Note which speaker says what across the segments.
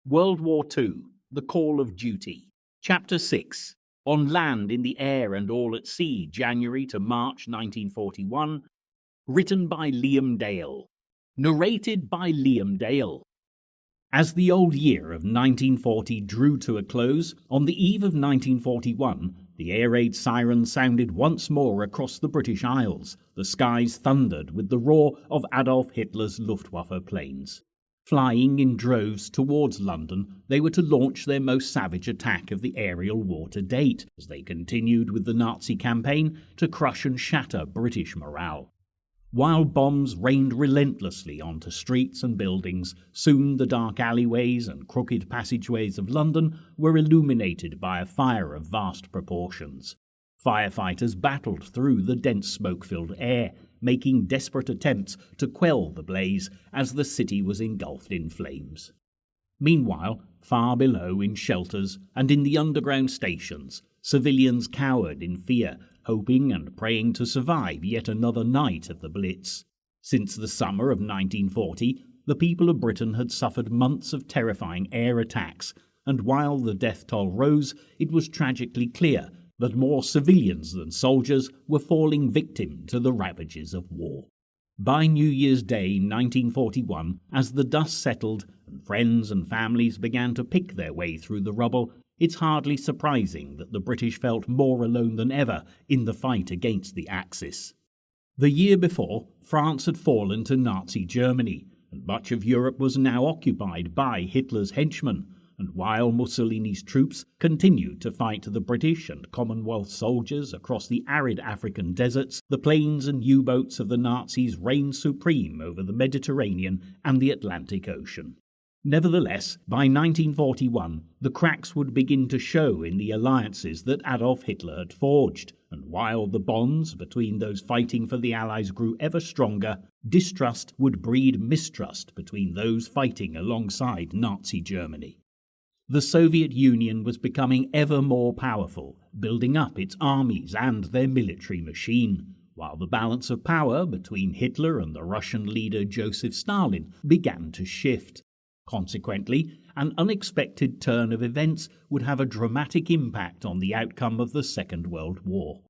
Speaker 1: World War II, The Call of Duty. Chapter 6. On Land, in the Air and All at Sea, January to March 1941. Written by Liam Dale. Narrated by Liam Dale. As the old year of 1940 drew to a close, on the eve of 1941, the air raid siren sounded once more across the British Isles. The skies thundered with the roar of Adolf Hitler's Luftwaffe planes. Flying in droves towards London, they were to launch their most savage attack of the aerial war to date, as they continued with the Nazi campaign to crush and shatter British morale. While bombs rained relentlessly onto streets and buildings, soon the dark alleyways and crooked passageways of London were illuminated by a fire of vast proportions. Firefighters battled through the dense smoke-filled air, making desperate attempts to quell the blaze as the city was engulfed in flames. Meanwhile, far below in shelters and in the underground stations, civilians cowered in fear, hoping and praying to survive yet another night of the Blitz. Since the summer of 1940, the people of Britain had suffered months of terrifying air attacks, and while the death toll rose, it was tragically clear that more civilians than soldiers were falling victim to the ravages of war. By New Year's Day 1941, as the dust settled and friends and families began to pick their way through the rubble, it's hardly surprising that the British felt more alone than ever in the fight against the Axis. The year before, France had fallen to Nazi Germany, and much of Europe was now occupied by Hitler's henchmen. And while Mussolini's troops continued to fight the British and Commonwealth soldiers across the arid African deserts, the planes and U-boats of the Nazis reigned supreme over the Mediterranean and the Atlantic Ocean. Nevertheless, by 1941, the cracks would begin to show in the alliances that Adolf Hitler had forged, and while the bonds between those fighting for the Allies grew ever stronger, distrust would breed mistrust between those fighting alongside Nazi Germany. The Soviet Union was becoming ever more powerful, building up its armies and their military machine, while the balance of power between Hitler and the Russian leader Joseph Stalin began to shift. Consequently, an unexpected turn of events would have a dramatic impact on the outcome of the Second World War.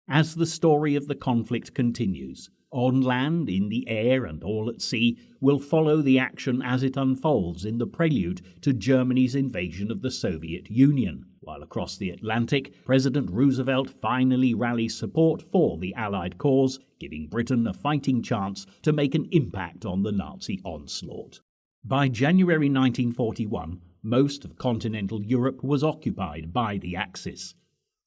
Speaker 1: As the story of the conflict continues, On Land, in the Air and All at Sea will follow the action as it unfolds in the prelude to Germany's invasion of the Soviet Union, while across the Atlantic, President Roosevelt finally rallies support for the Allied cause, giving Britain a fighting chance to make an impact on the Nazi onslaught. By January 1941, most of continental Europe was occupied by the Axis.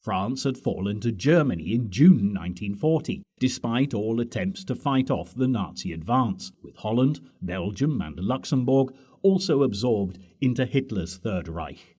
Speaker 1: France had fallen to Germany in June 1940, despite all attempts to fight off the Nazi advance, with Holland, Belgium and Luxembourg also absorbed into Hitler's Third Reich.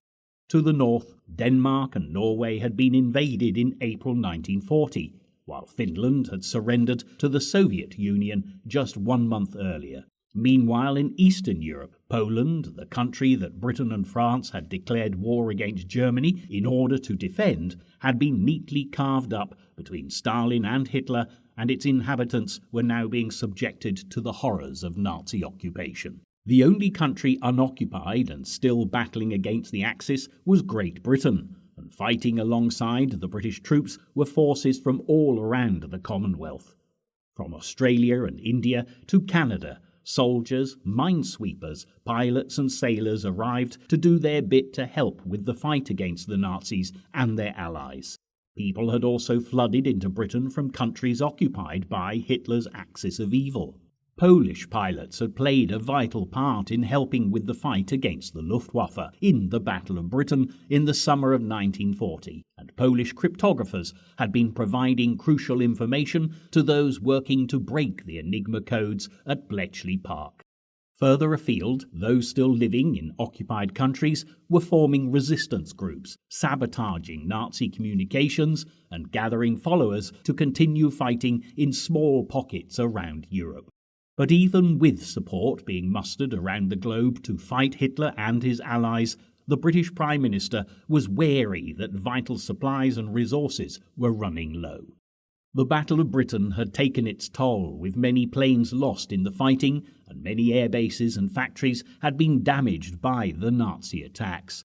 Speaker 1: To the north, Denmark and Norway had been invaded in April 1940, while Finland had surrendered to the Soviet Union just 1 month earlier. Meanwhile, in Eastern Europe, Poland, the country that Britain and France had declared war against Germany in order to defend, had been neatly carved up between Stalin and Hitler, and its inhabitants were now being subjected to the horrors of Nazi occupation. The only country unoccupied and still battling against the Axis was Great Britain, and fighting alongside the British troops were forces from all around the Commonwealth. From Australia and India to Canada, soldiers, minesweepers, pilots and sailors arrived to do their bit to help with the fight against the Nazis and their allies. People had also flooded into Britain from countries occupied by Hitler's axis of evil. Polish pilots had played a vital part in helping with the fight against the Luftwaffe in the Battle of Britain in the summer of 1940, and Polish cryptographers had been providing crucial information to those working to break the Enigma codes at Bletchley Park. Further afield, those still living in occupied countries were forming resistance groups, sabotaging Nazi communications and gathering followers to continue fighting in small pockets around Europe. But even with support being mustered around the globe to fight Hitler and his allies, the British Prime Minister was wary that vital supplies and resources were running low. The Battle of Britain had taken its toll, with many planes lost in the fighting and many air bases and factories had been damaged by the Nazi attacks.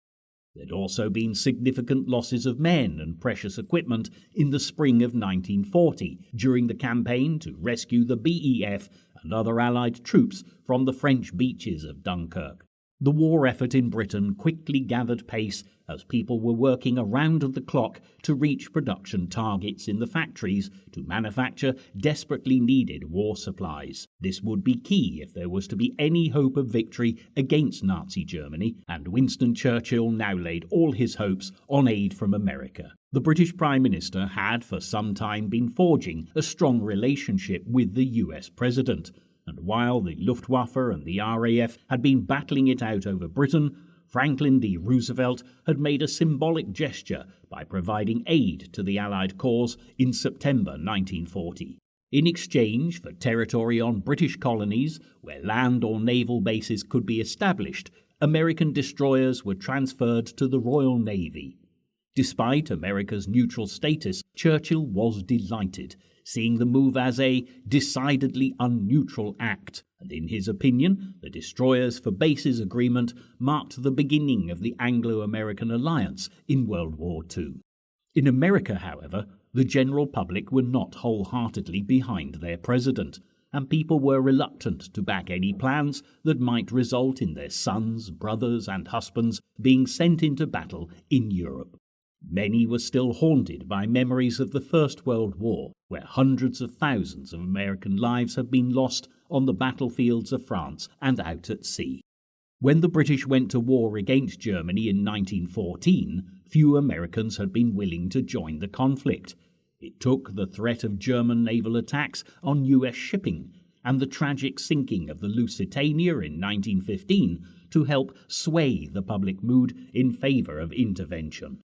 Speaker 1: There'd also been significant losses of men and precious equipment in the spring of 1940 during the campaign to rescue the BEF and other Allied troops from the French beaches of Dunkirk. The war effort in Britain quickly gathered pace as people were working around the clock to reach production targets in the factories to manufacture desperately needed war supplies. This would be key if there was to be any hope of victory against Nazi Germany, and Winston Churchill now laid all his hopes on aid from America. The British Prime Minister had for some time been forging a strong relationship with the US President, and while the Luftwaffe and the RAF had been battling it out over Britain, Franklin D. Roosevelt had made a symbolic gesture by providing aid to the Allied cause in September 1940. In exchange for territory on British colonies where land or naval bases could be established, American destroyers were transferred to the Royal Navy. Despite America's neutral status, Churchill was delighted, seeing the move as a decidedly unneutral act, and in his opinion, the Destroyers for Bases agreement marked the beginning of the Anglo-American alliance in World War II. In America, however, the general public were not wholeheartedly behind their president, and people were reluctant to back any plans that might result in their sons, brothers, and husbands being sent into battle in Europe. Many were still haunted by memories of the First World War, where hundreds of thousands of American lives had been lost on the battlefields of France and out at sea. When the British went to war against Germany in 1914, few Americans had been willing to join the conflict. It took the threat of German naval attacks on US shipping and the tragic sinking of the Lusitania in 1915 to help sway the public mood in favor of intervention.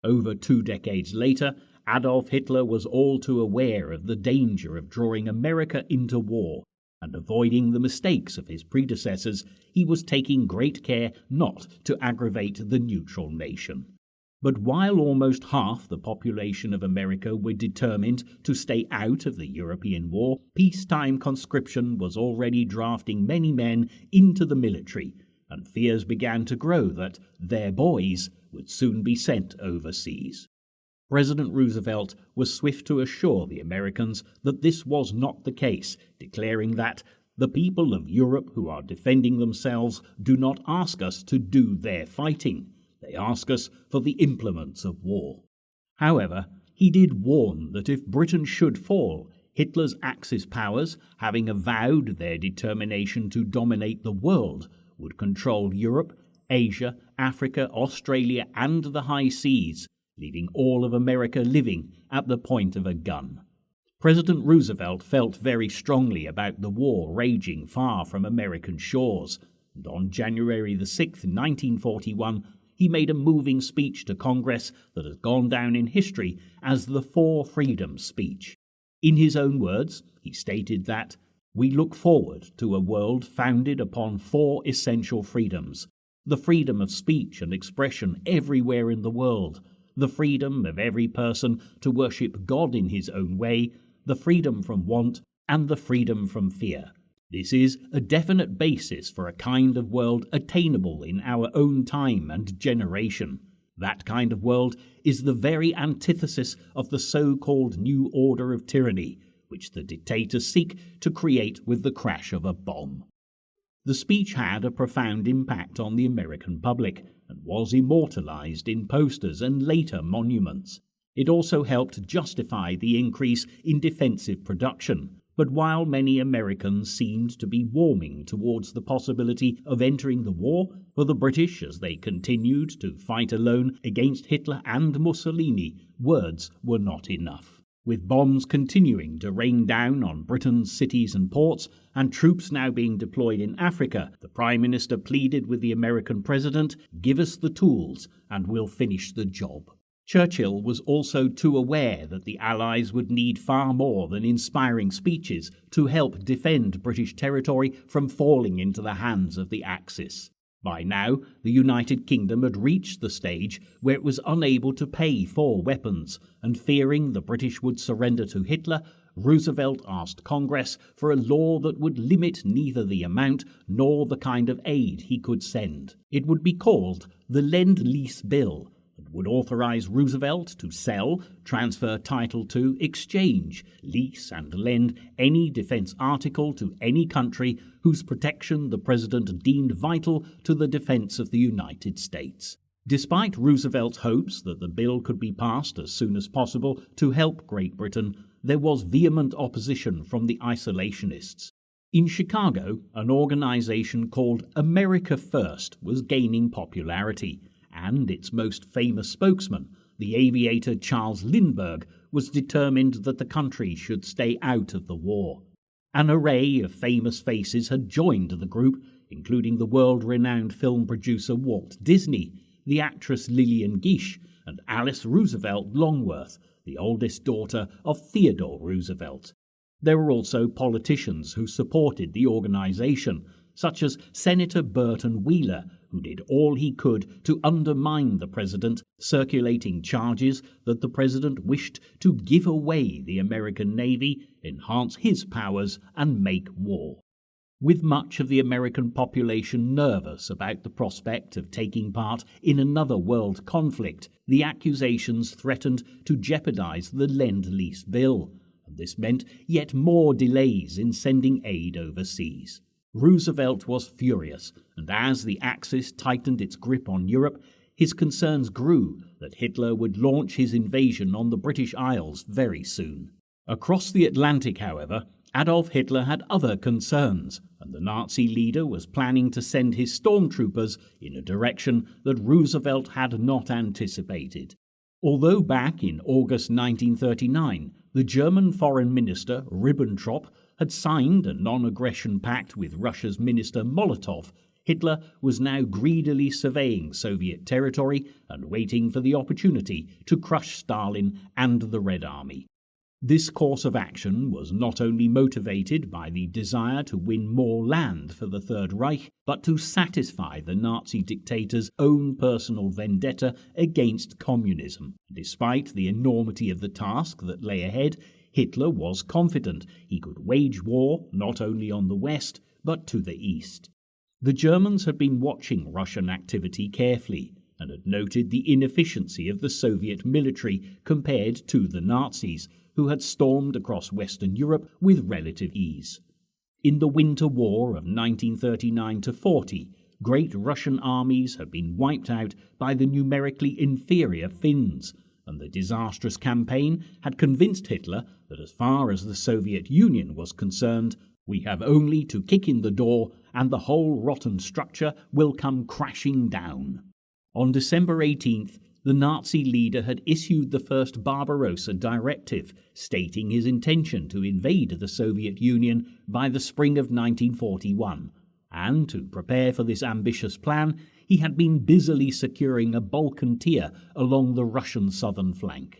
Speaker 1: Over 2 decades later, Adolf Hitler was all too aware of the danger of drawing America into war, and avoiding the mistakes of his predecessors, he was taking great care not to aggravate the neutral nation. But while almost half the population of America were determined to stay out of the European war, peacetime conscription was already drafting many men into the military, and fears began to grow that their boys would soon be sent overseas. President Roosevelt was swift to assure the Americans that this was not the case, declaring that the people of Europe who are defending themselves do not ask us to do their fighting. They ask us for the implements of war. However, he did warn that if Britain should fall, Hitler's Axis powers, having avowed their determination to dominate the world, would control Europe, Asia, Africa, Australia, and the high seas, leaving all of America living at the point of a gun. President Roosevelt felt very strongly about the war raging far from American shores, and on January 6, 1941, he made a moving speech to Congress that has gone down in history as the Four Freedoms speech. In his own words, he stated that, "We look forward to a world founded upon 4 essential freedoms: the freedom of speech and expression everywhere in the world, the freedom of every person to worship God in his own way, the freedom from want, and the freedom from fear. This is a definite basis for a kind of world attainable in our own time and generation. That kind of world is the very antithesis of the so-called new order of tyranny, which the dictators seek to create with the crash of a bomb." The speech had a profound impact on the American public and was immortalized in posters and later monuments. It also helped justify the increase in defensive production. But while many Americans seemed to be warming towards the possibility of entering the war, for the British as they continued to fight alone against Hitler and Mussolini, words were not enough. With bombs continuing to rain down on Britain's cities and ports, and troops now being deployed in Africa, the Prime Minister pleaded with the American President, "Give us the tools and we'll finish the job." Churchill was also too aware that the Allies would need far more than inspiring speeches to help defend British territory from falling into the hands of the Axis. By now, the United Kingdom had reached the stage where it was unable to pay for weapons, and fearing the British would surrender to Hitler, Roosevelt asked Congress for a law that would limit neither the amount nor the kind of aid he could send. It would be called the Lend-Lease Bill, and would authorize Roosevelt to sell, transfer title to, exchange, lease, and lend any defense article to any country whose protection the president deemed vital to the defense of the United States. Despite Roosevelt's hopes that the bill could be passed as soon as possible to help Great Britain, there was vehement opposition from the isolationists. In Chicago, an organization called America First was gaining popularity, and its most famous spokesman, the aviator Charles Lindbergh, was determined that the country should stay out of the war. An array of famous faces had joined the group, including the world-renowned film producer Walt Disney, the actress Lillian Gish, and Alice Roosevelt Longworth, the oldest daughter of Theodore Roosevelt. There were also politicians who supported the organization, such as Senator Burton Wheeler, who did all he could to undermine the president, circulating charges that the president wished to give away the American Navy, enhance his powers, and make war. With much of the American population nervous about the prospect of taking part in another world conflict, the accusations threatened to jeopardize the Lend-Lease Bill, and this meant yet more delays in sending aid overseas. Roosevelt was furious, and as the Axis tightened its grip on Europe, his concerns grew that Hitler would launch his invasion on the British Isles very soon. Across the Atlantic, however, Adolf Hitler had other concerns, and the Nazi leader was planning to send his stormtroopers in a direction that Roosevelt had not anticipated. Although back in August 1939, the German Foreign Minister Ribbentrop had signed a non-aggression pact with Russia's Minister Molotov, Hitler was now greedily surveying Soviet territory and waiting for the opportunity to crush Stalin and the Red Army. This course of action was not only motivated by the desire to win more land for the Third Reich, but to satisfy the Nazi dictator's own personal vendetta against communism. Despite the enormity of the task that lay ahead, Hitler was confident he could wage war not only on the West, but to the East. The Germans had been watching Russian activity carefully, and had noted the inefficiency of the Soviet military compared to the Nazis, who had stormed across Western Europe with relative ease. In the Winter War of 1939-40, great Russian armies had been wiped out by the numerically inferior Finns, and the disastrous campaign had convinced Hitler that as far as the Soviet Union was concerned, we have only to kick in the door and the whole rotten structure will come crashing down. On December 18th, the Nazi leader had issued the first Barbarossa Directive, stating his intention to invade the Soviet Union by the spring of 1941, and to prepare for this ambitious plan, he had been busily securing a Balkan tier along the Russian southern flank.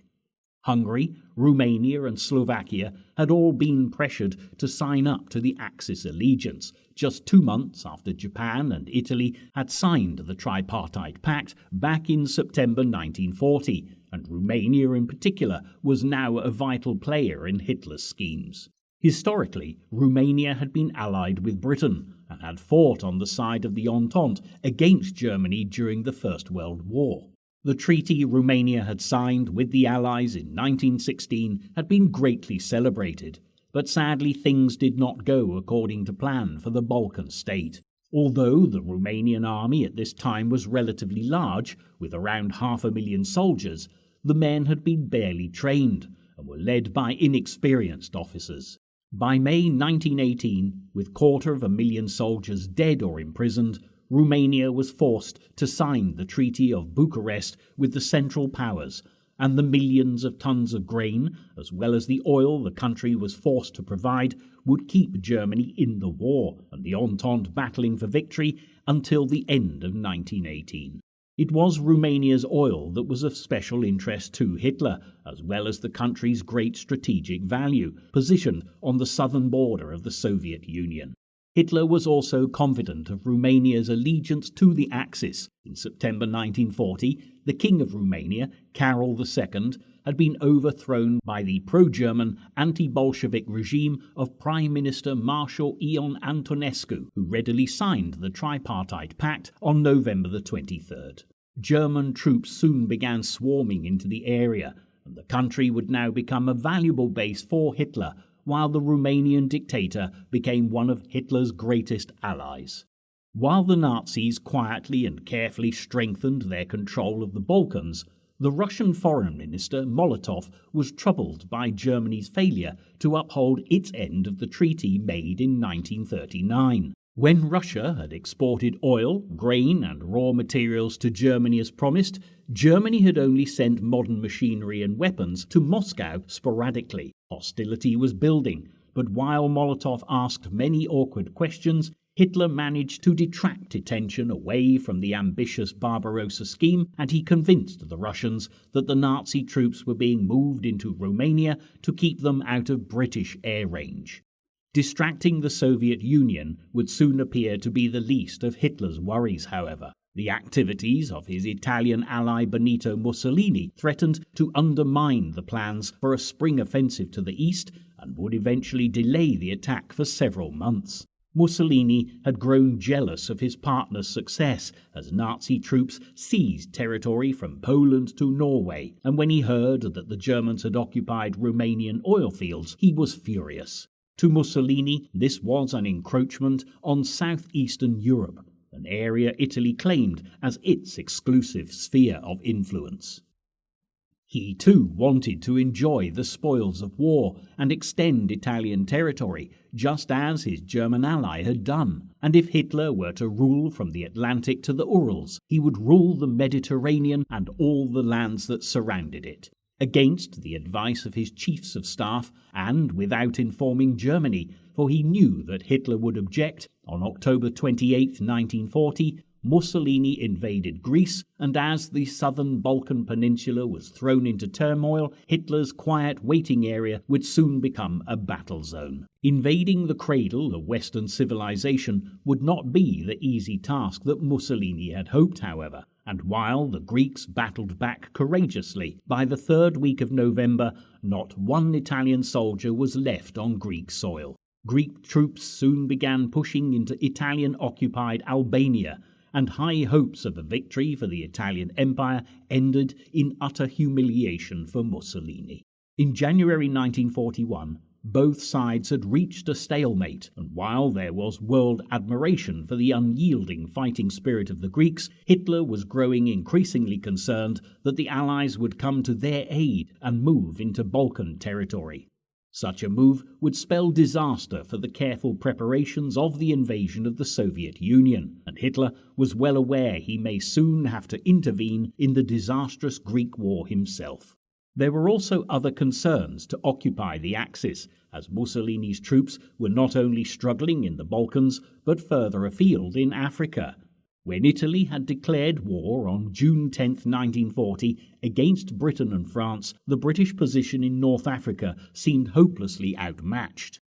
Speaker 1: Hungary, Romania, and Slovakia had all been pressured to sign up to the Axis allegiance, just 2 months after Japan and Italy had signed the Tripartite Pact back in September 1940, and Romania in particular was now a vital player in Hitler's schemes. Historically, Romania had been allied with Britain and had fought on the side of the Entente against Germany during the First World War. The treaty Romania had signed with the Allies in 1916 had been greatly celebrated, but sadly things did not go according to plan for the Balkan state. Although the Romanian army at this time was relatively large, with around 500,000 soldiers, the men had been barely trained and were led by inexperienced officers. By May 1918, with 250,000 soldiers dead or imprisoned, Romania was forced to sign the Treaty of Bucharest with the Central Powers, and the millions of tons of grain, as well as the oil the country was forced to provide, would keep Germany in the war and the Entente battling for victory until the end of 1918. It was Romania's oil that was of special interest to Hitler, as well as the country's great strategic value, positioned on the southern border of the Soviet Union. Hitler was also confident of Romania's allegiance to the Axis. In September 1940, the King of Romania, Carol II, had been overthrown by the pro-German, anti-Bolshevik regime of Prime Minister Marshal Ion Antonescu, who readily signed the Tripartite Pact on November the 23rd. German troops soon began swarming into the area, and the country would now become a valuable base for Hitler, while the Romanian dictator became one of Hitler's greatest allies. While the Nazis quietly and carefully strengthened their control of the Balkans, the Russian Foreign Minister Molotov was troubled by Germany's failure to uphold its end of the treaty made in 1939. When Russia had exported oil, grain and raw materials to Germany as promised, Germany had only sent modern machinery and weapons to Moscow sporadically. Hostility was building, but while Molotov asked many awkward questions, Hitler managed to detract attention away from the ambitious Barbarossa scheme, and he convinced the Russians that the Nazi troops were being moved into Romania to keep them out of British air range. Distracting the Soviet Union would soon appear to be the least of Hitler's worries, however. The activities of his Italian ally Benito Mussolini threatened to undermine the plans for a spring offensive to the east and would eventually delay the attack for several months. Mussolini had grown jealous of his partner's success as Nazi troops seized territory from Poland to Norway, and when he heard that the Germans had occupied Romanian oil fields, he was furious. To Mussolini, this was an encroachment on southeastern Europe, an area Italy claimed as its exclusive sphere of influence. He too wanted to enjoy the spoils of war and extend Italian territory, just as his German ally had done. And if Hitler were to rule from the Atlantic to the Urals, he would rule the Mediterranean and all the lands that surrounded it. Against the advice of his chiefs of staff, and without informing Germany, for he knew that Hitler would object, on October 28, 1940, Mussolini invaded Greece, and as the southern Balkan peninsula was thrown into turmoil, Hitler's quiet waiting area would soon become a battle zone. Invading the cradle of Western civilization would not be the easy task that Mussolini had hoped, however, and while the Greeks battled back courageously, by the third week of November, not one Italian soldier was left on Greek soil. Greek troops soon began pushing into Italian-occupied Albania, and high hopes of a victory for the Italian Empire ended in utter humiliation for Mussolini. In January 1941, both sides had reached a stalemate, and while there was world admiration for the unyielding fighting spirit of the Greeks, Hitler was growing increasingly concerned that the Allies would come to their aid and move into Balkan territory. Such a move would spell disaster for the careful preparations of the invasion of the Soviet Union, and Hitler was well aware he may soon have to intervene in the disastrous Greek War himself. There were also other concerns to occupy the Axis, as Mussolini's troops were not only struggling in the Balkans, but further afield in Africa. When Italy had declared war on June 10, 1940, against Britain and France, the British position in North Africa seemed hopelessly outmatched.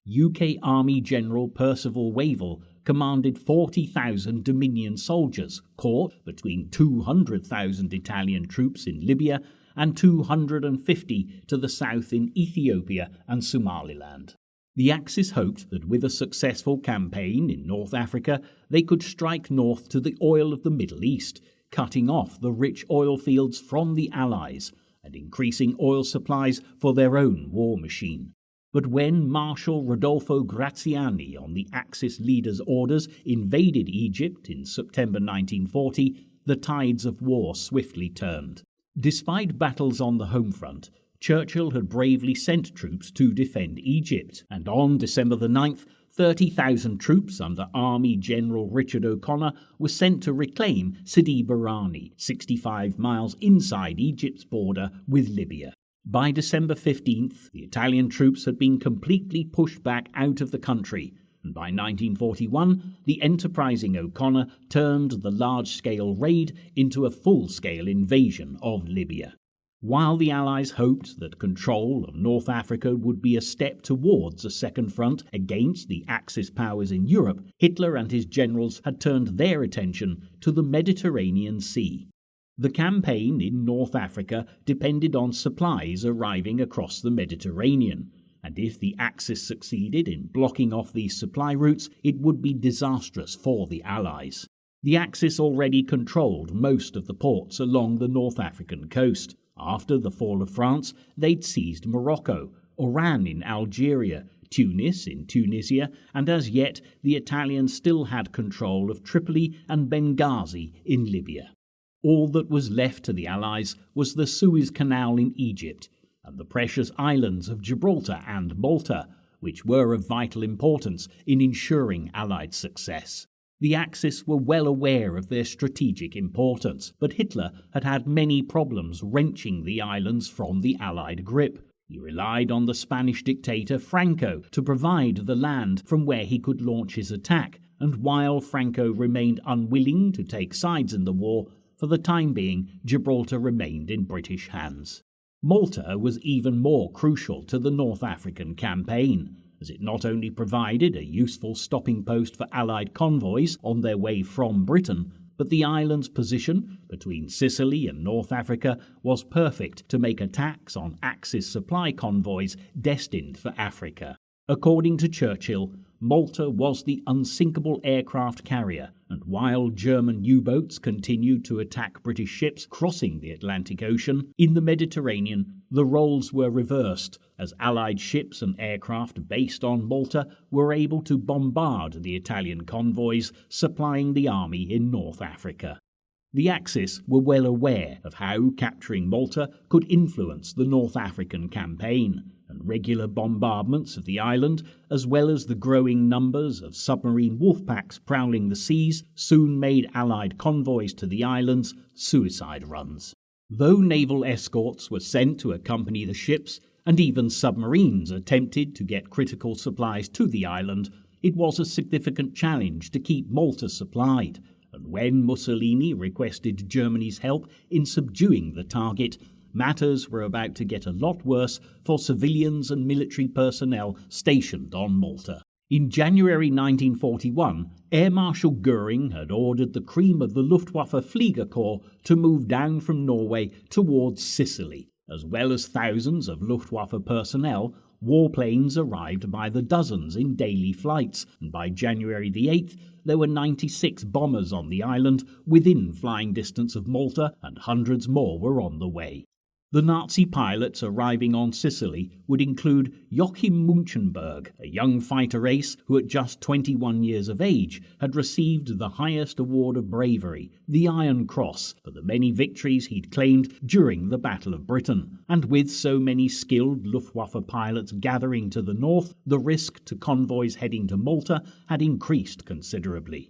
Speaker 1: UK Army General Percival Wavell commanded 40,000 Dominion soldiers, caught between 200,000 Italian troops in Libya and 250 to the south in Ethiopia and Somaliland. The Axis hoped that with a successful campaign in North Africa, they could strike north to the oil of the Middle East, cutting off the rich oil fields from the Allies and increasing oil supplies for their own war machine. But when Marshal Rodolfo Graziani, on the Axis leader's orders, invaded Egypt in September 1940, the tides of war swiftly turned. Despite battles on the home front, Churchill had bravely sent troops to defend Egypt, and on December the 9th, 30,000 troops under Army General Richard O'Connor were sent to reclaim Sidi Barrani, 65 miles inside Egypt's border with Libya. By December 15th, the Italian troops had been completely pushed back out of the country, and by 1941, the enterprising O'Connor turned the large-scale raid into a full-scale invasion of Libya. While the Allies hoped that control of North Africa would be a step towards a second front against the Axis powers in Europe, Hitler and his generals had turned their attention to the Mediterranean Sea. The campaign in North Africa depended on supplies arriving across the Mediterranean, and if the Axis succeeded in blocking off these supply routes, it would be disastrous for the Allies. The Axis already controlled most of the ports along the North African coast. After the fall of France, they'd seized Morocco, Oran in Algeria, Tunis in Tunisia, and as yet the Italians still had control of Tripoli and Benghazi in Libya. All that was left to the Allies was the Suez Canal in Egypt and the precious islands of Gibraltar and Malta, which were of vital importance in ensuring Allied success. The Axis were well aware of their strategic importance, but Hitler had had many problems wrenching the islands from the Allied grip. He relied on the Spanish dictator Franco to provide the land from where he could launch his attack, and while Franco remained unwilling to take sides in the war, for the time being, Gibraltar remained in British hands. Malta was even more crucial to the North African campaign, as it not only provided a useful stopping post for Allied convoys on their way from Britain, but the island's position between Sicily and North Africa was perfect to make attacks on Axis supply convoys destined for Africa. According to Churchill, Malta was the unsinkable aircraft carrier, and while German U-boats continued to attack British ships crossing the Atlantic Ocean, in the Mediterranean the roles were reversed, as Allied ships and aircraft based on Malta were able to bombard the Italian convoys supplying the army in North Africa. The Axis were well aware of how capturing Malta could influence the North African campaign, and regular bombardments of the island, as well as the growing numbers of submarine wolf packs prowling the seas, soon made Allied convoys to the islands suicide runs. Though naval escorts were sent to accompany the ships, and even submarines attempted to get critical supplies to the island, it was a significant challenge to keep Malta supplied, and when Mussolini requested Germany's help in subduing the target, matters were about to get a lot worse for civilians and military personnel stationed on Malta. In January 1941, Air Marshal Göring had ordered the cream of the Luftwaffe Flieger Corps to move down from Norway towards Sicily. As well as thousands of Luftwaffe personnel, warplanes arrived by the dozens in daily flights, and by January the 8th, there were 96 bombers on the island within flying distance of Malta, and hundreds more were on the way. The Nazi pilots arriving on Sicily would include Joachim Munchenberg, a young fighter ace who at just 21 years of age had received the highest award of bravery, the Iron Cross, for the many victories he'd claimed during the Battle of Britain. And with so many skilled Luftwaffe pilots gathering to the north, the risk to convoys heading to Malta had increased considerably.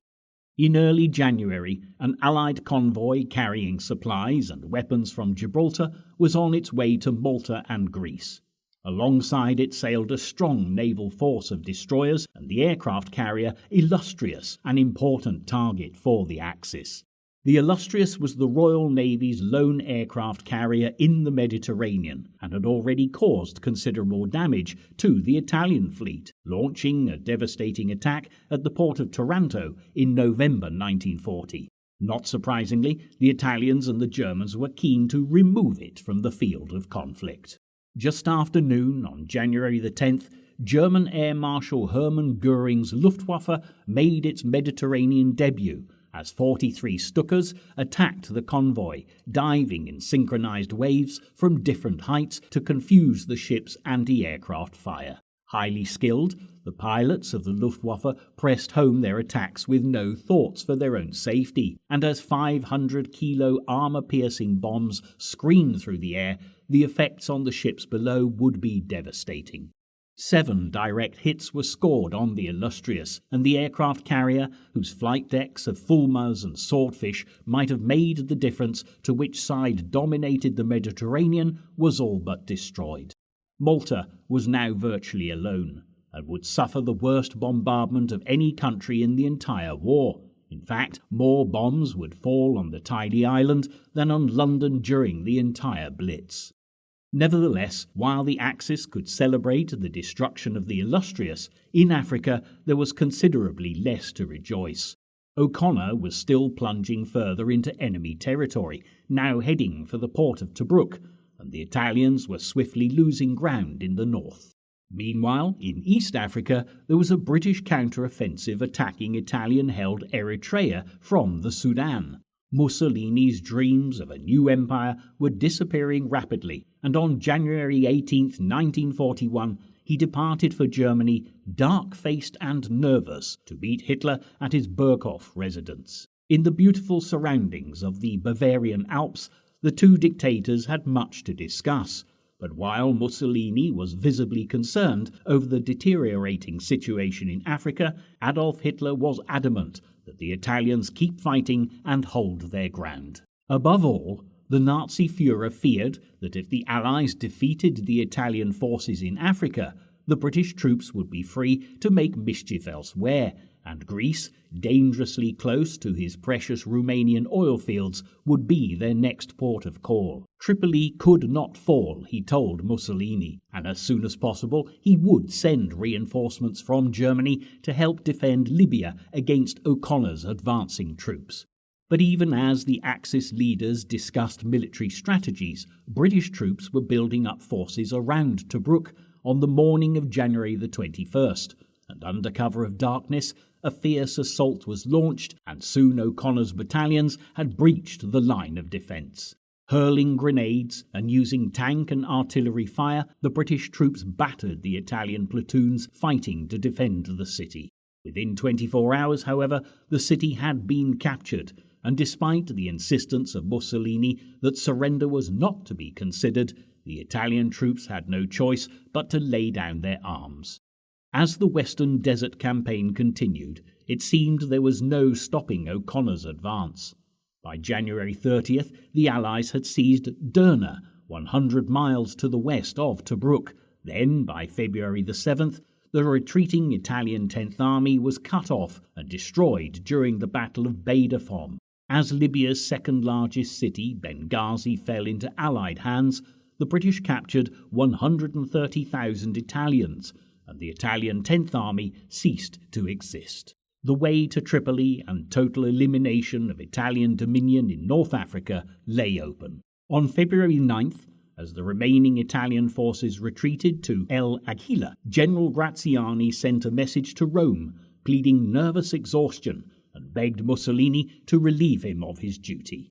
Speaker 1: In early January, an Allied convoy carrying supplies and weapons from Gibraltar was on its way to Malta and Greece. Alongside it sailed a strong naval force of destroyers and the aircraft carrier Illustrious, an important target for the Axis. The Illustrious was the Royal Navy's lone aircraft carrier in the Mediterranean and had already caused considerable damage to the Italian fleet, launching a devastating attack at the port of Taranto in November 1940. Not surprisingly, the Italians and the Germans were keen to remove it from the field of conflict. Just after noon on January the 10th, German Air Marshal Hermann Göring's Luftwaffe made its Mediterranean debut as 43 Stukas attacked the convoy, diving in synchronized waves from different heights to confuse the ship's anti-aircraft fire. Highly skilled, the pilots of the Luftwaffe pressed home their attacks with no thoughts for their own safety, and as 500-kilo armor-piercing bombs screamed through the air, the effects on the ships below would be devastating. 7 direct hits were scored on the Illustrious, and the aircraft carrier, whose flight decks of fulmars and swordfish might have made the difference to which side dominated the Mediterranean, was all but destroyed. Malta was now virtually alone, and would suffer the worst bombardment of any country in the entire war. In fact, more bombs would fall on the tiny island than on London during the entire Blitz. Nevertheless, while the Axis could celebrate the destruction of the Illustrious, in Africa there was considerably less to rejoice. O'Connor was still plunging further into enemy territory, now heading for the port of Tobruk, and the Italians were swiftly losing ground in the north. Meanwhile, in East Africa, there was a British counter-offensive attacking Italian-held Eritrea from the Sudan. Mussolini's dreams of a new empire were disappearing rapidly, and on January 18, 1941, he departed for Germany, dark-faced and nervous, to meet Hitler at his Burghof residence. In the beautiful surroundings of the Bavarian Alps, the two dictators had much to discuss. But while Mussolini was visibly concerned over the deteriorating situation in Africa, Adolf Hitler was adamant that the Italians keep fighting and hold their ground. Above all, the Nazi Führer feared that if the Allies defeated the Italian forces in Africa, the British troops would be free to make mischief elsewhere, and Greece, dangerously close to his precious Romanian oil fields, would be their next port of call. Tripoli could not fall, he told Mussolini, and as soon as possible he would send reinforcements from Germany to help defend Libya against O'Connor's advancing troops. But even as the Axis leaders discussed military strategies, British troops were building up forces around Tobruk on the morning of January the 21st, and under cover of darkness, a fierce assault was launched, and soon O'Connor's battalions had breached the line of defence. Hurling grenades and using tank and artillery fire, the British troops battered the Italian platoons fighting to defend the city. Within 24 hours, however, the city had been captured, and despite the insistence of Mussolini that surrender was not to be considered, the Italian troops had no choice but to lay down their arms. As the Western Desert Campaign continued, it seemed there was no stopping O'Connor's advance. By January 30th, the Allies had seized Derna, 100 miles to the west of Tobruk. Then, by February the 7th, the retreating Italian 10th Army was cut off and destroyed during the Battle of Baidafom. As Libya's second-largest city, Benghazi, fell into Allied hands, the British captured 130,000 Italians, and the Italian 10th Army ceased to exist. The way to Tripoli and total elimination of Italian dominion in North Africa lay open. On February 9th, as the remaining Italian forces retreated to El Agheila, General Graziani sent a message to Rome, pleading nervous exhaustion, and begged Mussolini to relieve him of his duty.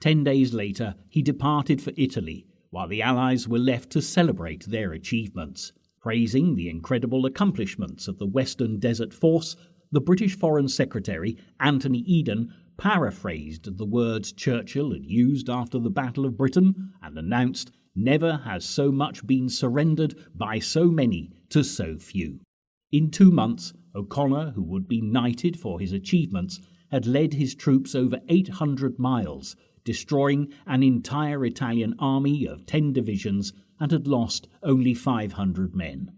Speaker 1: 10 days later, he departed for Italy, while the Allies were left to celebrate their achievements. Praising the incredible accomplishments of the Western Desert Force, the British Foreign Secretary, Anthony Eden, paraphrased the words Churchill had used after the Battle of Britain and announced, "Never has so much been surrendered by so many to so few." In 2 months, O'Connor, who would be knighted for his achievements, had led his troops over 800 miles, destroying an entire Italian army of 10 divisions, and had lost only 500 men.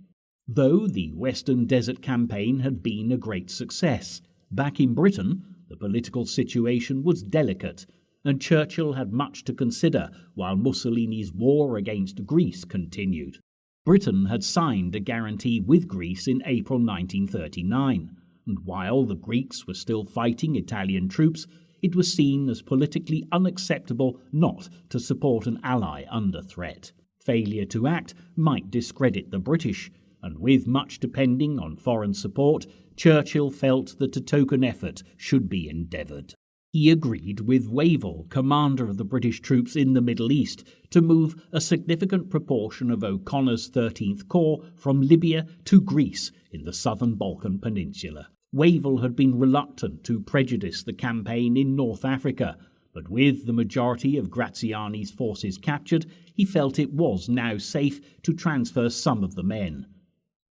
Speaker 1: Though the Western Desert Campaign had been a great success, back in Britain the political situation was delicate, and Churchill had much to consider while Mussolini's war against Greece continued. Britain had signed a guarantee with Greece in April 1939, and while the Greeks were still fighting Italian troops, it was seen as politically unacceptable not to support an ally under threat. Failure to act might discredit the British, and with much depending on foreign support, Churchill felt that a token effort should be endeavoured. He agreed with Wavell, commander of the British troops in the Middle East, to move a significant proportion of O'Connor's 13th Corps from Libya to Greece in the southern Balkan Peninsula. Wavell had been reluctant to prejudice the campaign in North Africa, but with the majority of Graziani's forces captured, he felt it was now safe to transfer some of the men.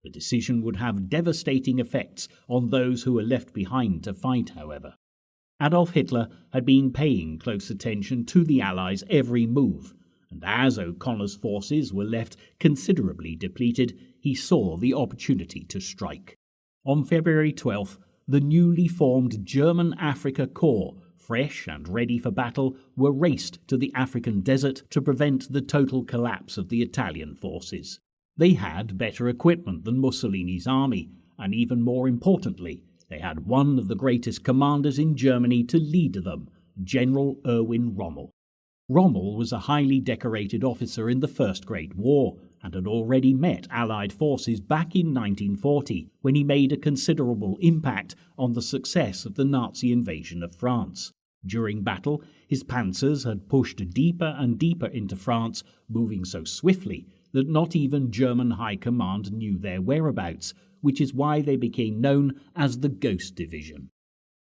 Speaker 1: The decision would have devastating effects on those who were left behind to fight, however. Adolf Hitler had been paying close attention to the Allies' every move, and as O'Connor's forces were left considerably depleted, he saw the opportunity to strike. On February 12th, the newly formed German Afrika Korps, fresh and ready for battle, were raced to the African desert to prevent the total collapse of the Italian forces. They had better equipment than Mussolini's army, and even more importantly, They had one of the greatest commanders in Germany to lead them, General Erwin Rommel. Rommel was a highly decorated officer in the First Great War and had already met Allied forces back in 1940 when he made a considerable impact on the success of the Nazi invasion of France. During battle, his panzers had pushed deeper and deeper into France, moving so swiftly that not even German high command knew their whereabouts, which is why they became known as the Ghost Division.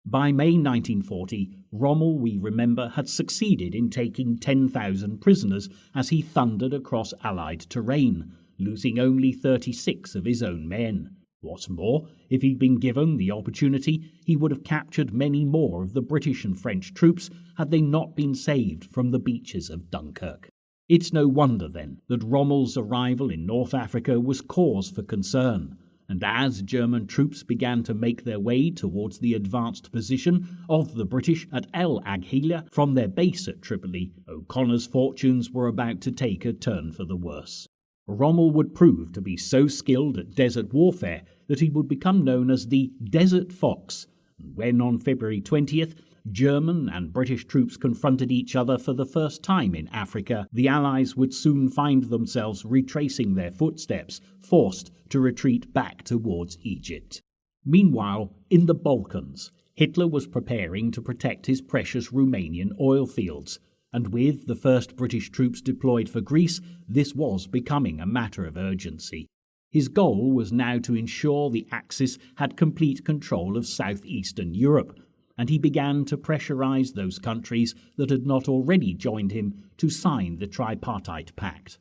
Speaker 1: By May 1940, Rommel, we remember, had succeeded in taking 10,000 prisoners as he thundered across Allied terrain, losing only 36 of his own men. What's more, if he'd been given the opportunity, he would have captured many more of the British and French troops had they not been saved from the beaches of Dunkirk. It's no wonder, then, that Rommel's arrival in North Africa was cause for concern, and as German troops began to make their way towards the advanced position of the British at El Agheila from their base at Tripoli, O'Connor's fortunes were about to take a turn for the worse. Rommel would prove to be so skilled at desert warfare that he would become known as the Desert Fox, and when on February 20th, German and British troops confronted each other for the first time in Africa, the Allies would soon find themselves retracing their footsteps, forced to retreat back towards Egypt. Meanwhile, in the Balkans, Hitler was preparing to protect his precious Romanian oil fields, and with the first British troops deployed for Greece, this was becoming a matter of urgency. His goal was now to ensure the Axis had complete control of southeastern Europe, and he began to pressurize those countries that had not already joined him to sign the Tripartite Pact.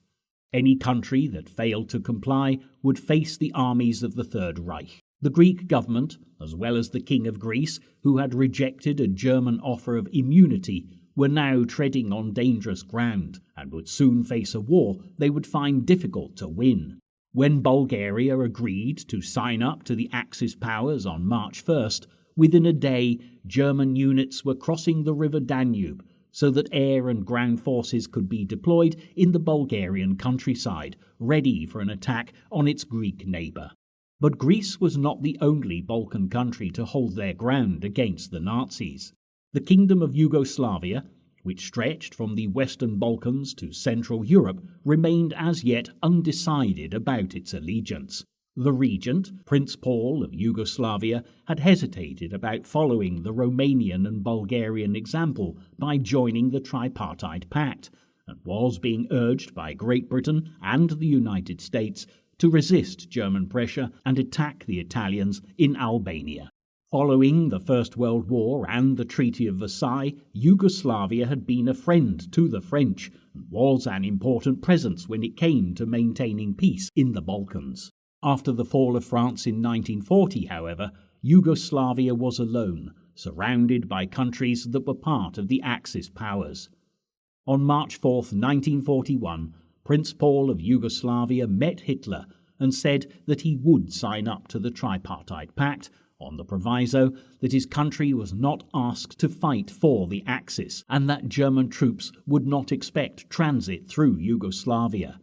Speaker 1: Any country that failed to comply would face the armies of the Third Reich. The Greek government, as well as the King of Greece, who had rejected a German offer of immunity, were now treading on dangerous ground and would soon face a war they would find difficult to win. When Bulgaria agreed to sign up to the Axis powers on March 1st, within a day, German units were crossing the river Danube so that air and ground forces could be deployed in the Bulgarian countryside, ready for an attack on its Greek neighbour. But Greece was not the only Balkan country to hold their ground against the Nazis. The Kingdom of Yugoslavia, which stretched from the Western Balkans to Central Europe, remained as yet undecided about its allegiance. The regent, Prince Paul of Yugoslavia, had hesitated about following the Romanian and Bulgarian example by joining the Tripartite Pact, and was being urged by Great Britain and the United States to resist German pressure and attack the Italians in Albania. Following the First World War and the Treaty of Versailles, Yugoslavia had been a friend to the French and was an important presence when it came to maintaining peace in the Balkans. After the fall of France in 1940, however, Yugoslavia was alone, surrounded by countries that were part of the Axis powers. On March 4, 1941, Prince Paul of Yugoslavia met Hitler and said that he would sign up to the Tripartite Pact on the proviso that his country was not asked to fight for the Axis and that German troops would not expect transit through Yugoslavia.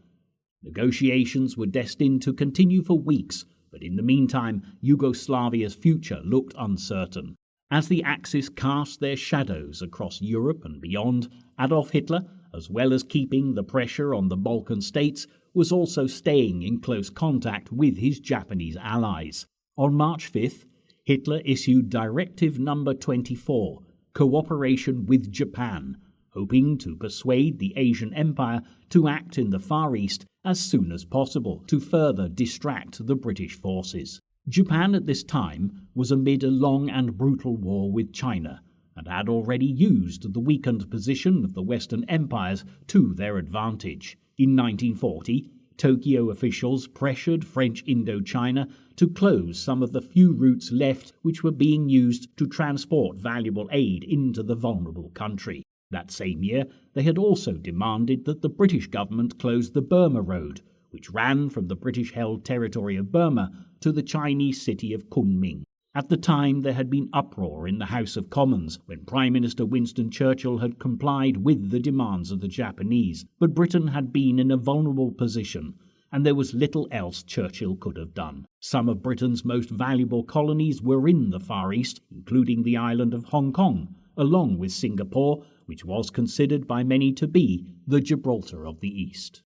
Speaker 1: Negotiations were destined to continue for weeks, but in the meantime, Yugoslavia's future looked uncertain. As the Axis cast their shadows across Europe and beyond, Adolf Hitler, as well as keeping the pressure on the Balkan states, was also staying in close contact with his Japanese allies. On March 5th, Hitler issued Directive No. 24, Cooperation with Japan, hoping to persuade the Asian Empire to act in the Far East as soon as possible to further distract the British forces. Japan at this time was amid a long and brutal war with China and had already used the weakened position of the Western empires to their advantage. In 1940, Tokyo officials pressured French Indochina to close some of the few routes left which were being used to transport valuable aid into the vulnerable country. That same year, they had also demanded that the British government close the Burma Road, which ran from the British-held territory of Burma to the Chinese city of Kunming. At the time, there had been uproar in the House of Commons when Prime Minister Winston Churchill had complied with the demands of the Japanese, but Britain had been in a vulnerable position, and there was little else Churchill could have done. Some of Britain's most valuable colonies were in the Far East, including the island of Hong Kong, along with Singapore, which was considered by many to be the Gibraltar of the East.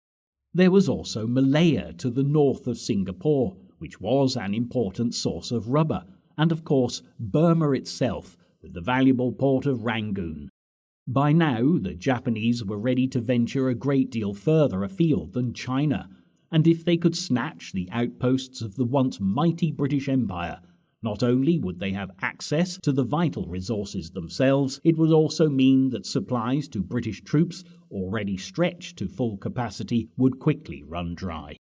Speaker 1: There was also Malaya to the north of Singapore, which was an important source of rubber, and of course Burma itself, with the valuable port of Rangoon. By now, the Japanese were ready to venture a great deal further afield than China, and if they could snatch the outposts of the once mighty British Empire, not only would they have access to the vital resources themselves, it would also mean that supplies to British troops, already stretched to full capacity, would quickly run dry.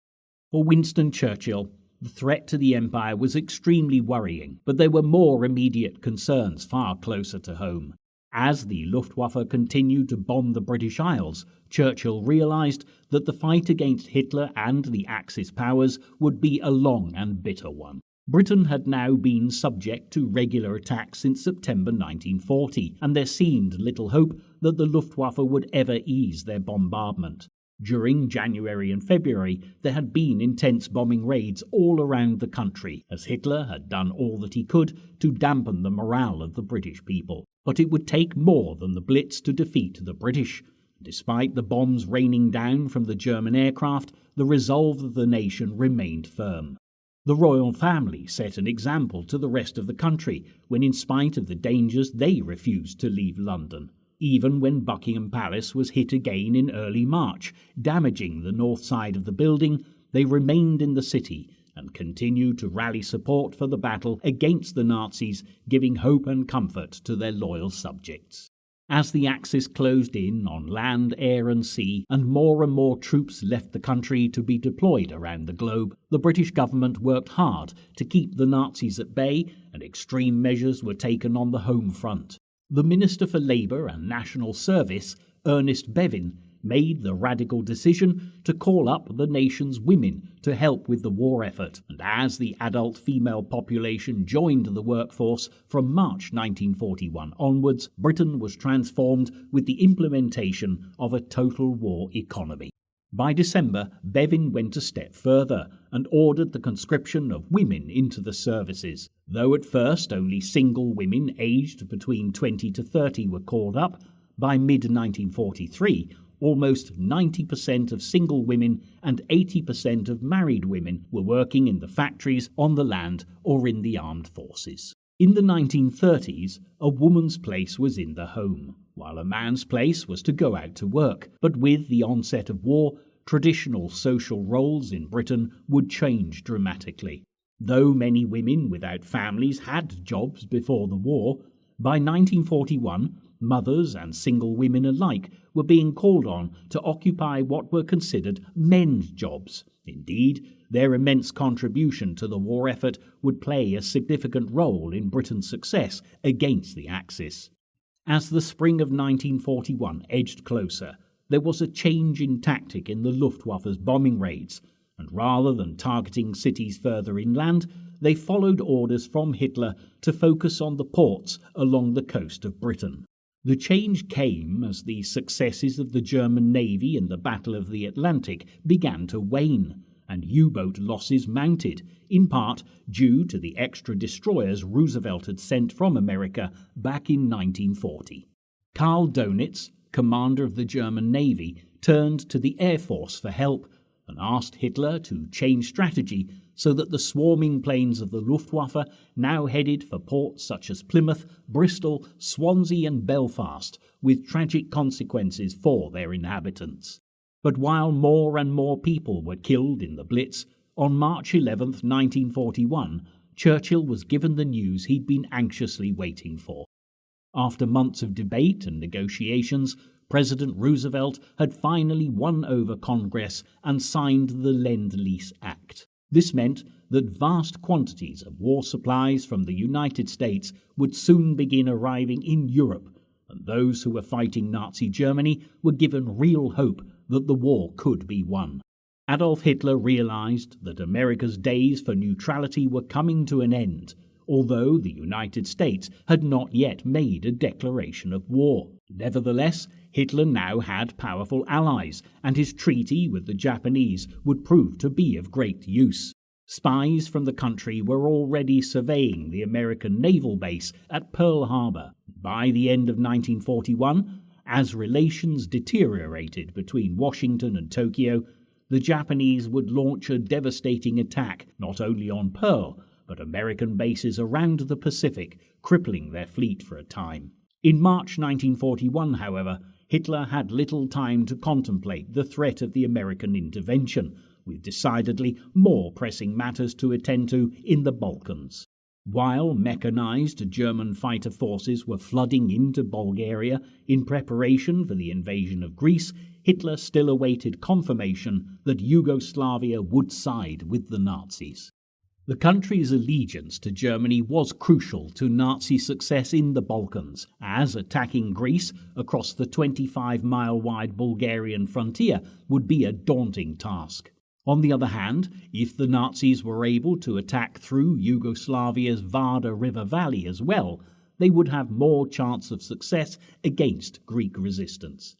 Speaker 1: For Winston Churchill, the threat to the Empire was extremely worrying, but there were more immediate concerns far closer to home. As the Luftwaffe continued to bomb the British Isles, Churchill realised that the fight against Hitler and the Axis powers would be a long and bitter one. Britain had now been subject to regular attacks since September 1940, and there seemed little hope that the Luftwaffe would ever ease their bombardment. During January and February, there had been intense bombing raids all around the country, as Hitler had done all that he could to dampen the morale of the British people. But it would take more than the Blitz to defeat the British. Despite the bombs raining down from the German aircraft, the resolve of the nation remained firm. The royal family set an example to the rest of the country when, in spite of the dangers, they refused to leave London. Even when Buckingham Palace was hit again in early March, damaging the north side of the building, they remained in the city and continued to rally support for the battle against the Nazis, giving hope and comfort to their loyal subjects. As the Axis closed in on land, air and sea, and more troops left the country to be deployed around the globe, the British government worked hard to keep the Nazis at bay, and extreme measures were taken on the home front. The Minister for Labour and National Service, Ernest Bevin, made the radical decision to call up the nation's women to help with the war effort, and as the adult female population joined the workforce from March 1941 onwards, Britain was transformed with the implementation of a total war economy. By December, Bevin went a step further and ordered the conscription of women into the services. Though at first only single women aged between 20 to 30 were called up, by mid-1943, almost 90% of single women and 80% of married women were working in the factories, on the land, or in the armed forces. In the 1930s, a woman's place was in the home, while a man's place was to go out to work. But with the onset of war, traditional social roles in Britain would change dramatically. Though many women without families had jobs before the war, by 1941, mothers and single women alike were being called on to occupy what were considered men's jobs. Indeed, their immense contribution to the war effort would play a significant role in Britain's success against the Axis. As the spring of 1941 edged closer, there was a change in tactic in the Luftwaffe's bombing raids, and rather than targeting cities further inland, they followed orders from Hitler to focus on the ports along the coast of Britain. The change came as the successes of the German Navy in the Battle of the Atlantic began to wane, and U-boat losses mounted, in part due to the extra destroyers Roosevelt had sent from America back in 1940. Karl Dönitz, commander of the German Navy, turned to the Air Force for help and asked Hitler to change strategy so that the swarming planes of the Luftwaffe now headed for ports such as Plymouth, Bristol, Swansea and Belfast, with tragic consequences for their inhabitants. But while more and more people were killed in the Blitz, on March 11, 1941, Churchill was given the news he'd been anxiously waiting for. After months of debate and negotiations, President Roosevelt had finally won over Congress and signed the Lend-Lease Act. This meant that vast quantities of war supplies from the United States would soon begin arriving in Europe, and those who were fighting Nazi Germany were given real hope that the war could be won. Adolf Hitler realized that America's days for neutrality were coming to an end, although the United States had not yet made a declaration of war. Nevertheless, Hitler now had powerful allies, and his treaty with the Japanese would prove to be of great use. Spies from the country were already surveying the American naval base at Pearl Harbour. By the end of 1941, as relations deteriorated between Washington and Tokyo, the Japanese would launch a devastating attack not only on Pearl, but American bases around the Pacific, crippling their fleet for a time. In March 1941, however, Hitler had little time to contemplate the threat of the American intervention, with decidedly more pressing matters to attend to in the Balkans. While mechanized German fighter forces were flooding into Bulgaria in preparation for the invasion of Greece, Hitler still awaited confirmation that Yugoslavia would side with the Nazis. The country's allegiance to Germany was crucial to Nazi success in the Balkans, as attacking Greece across the 25-mile-wide Bulgarian frontier would be a daunting task. On the other hand, if the Nazis were able to attack through Yugoslavia's Vardar River Valley as well, they would have more chance of success against Greek resistance.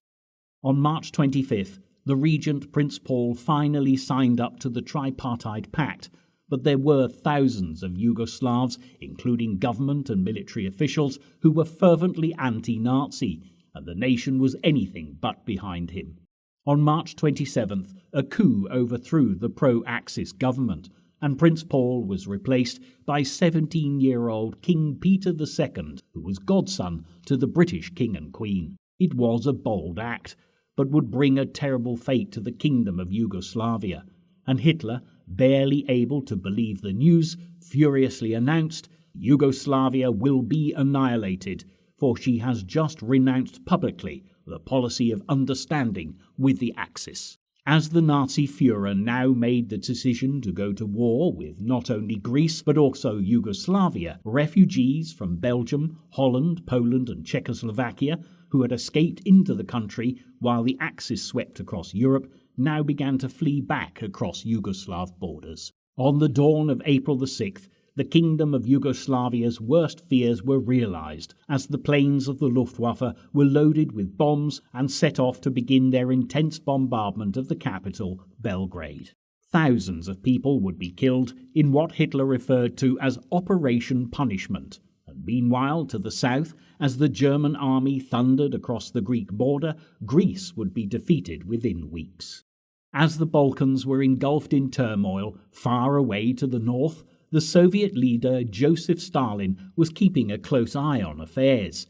Speaker 1: On March 25th, the regent Prince Paul finally signed up to the Tripartite Pact, but there were thousands of Yugoslavs, including government and military officials, who were fervently anti-Nazi, and the nation was anything but behind him. On March 27th, a coup overthrew the pro-Axis government, and Prince Paul was replaced by 17-year-old King Peter II, who was godson to the British King and Queen. It was a bold act, but would bring a terrible fate to the Kingdom of Yugoslavia, and Hitler, barely able to believe the news, furiously announced, "Yugoslavia will be annihilated, for she has just renounced publicly the policy of understanding with the Axis." As the Nazi Führer now made the decision to go to war with not only Greece but also Yugoslavia, refugees from Belgium, Holland, Poland and Czechoslovakia, who had escaped into the country while the Axis swept across Europe, now began to flee back across Yugoslav borders. On the dawn of April the 6th, the Kingdom of Yugoslavia's worst fears were realized, as the planes of the Luftwaffe were loaded with bombs and set off to begin their intense bombardment of the capital, Belgrade. Thousands of people would be killed in what Hitler referred to as Operation Punishment, and meanwhile, to the south, as the German army thundered across the Greek border, Greece would be defeated within weeks. As the Balkans were engulfed in turmoil far away to the north, the Soviet leader Joseph Stalin was keeping a close eye on affairs.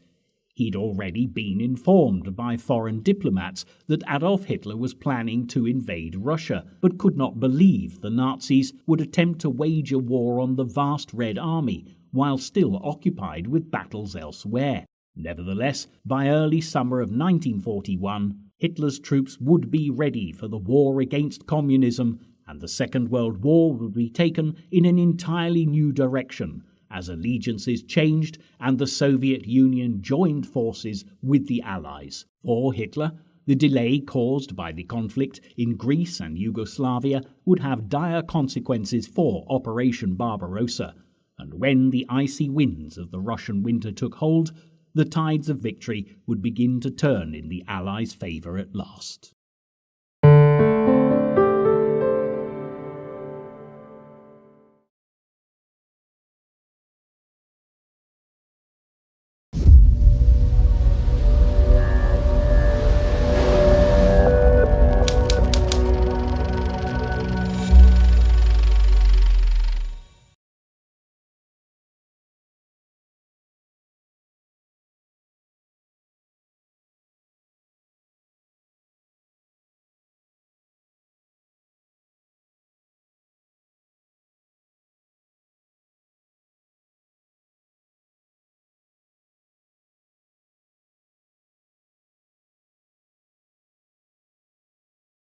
Speaker 1: He'd already been informed by foreign diplomats that Adolf Hitler was planning to invade Russia, but could not believe the Nazis would attempt to wage a war on the vast Red Army while still occupied with battles elsewhere. Nevertheless, by early summer of 1941, Hitler's troops would be ready for the war against communism, and the Second World War would be taken in an entirely new direction as allegiances changed and the Soviet Union joined forces with the Allies. For Hitler, the delay caused by the conflict in Greece and Yugoslavia would have dire consequences for Operation Barbarossa, and when the icy winds of the Russian winter took hold, the tides of victory would begin to turn in the Allies' favour at last.